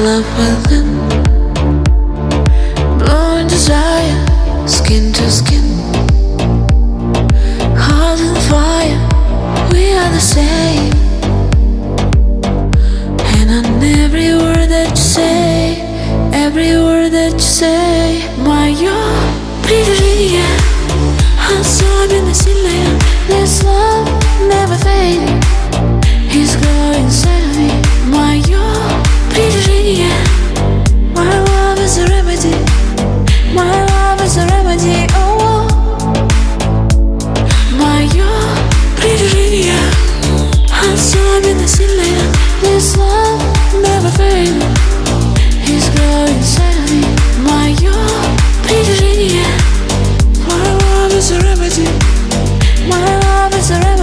love within, blowing desire, skin to skin, heart and fire, we are the same. And on every word that you say, every word that you say, my you're pretty, yeah. I'm so in the silly, this love never fades.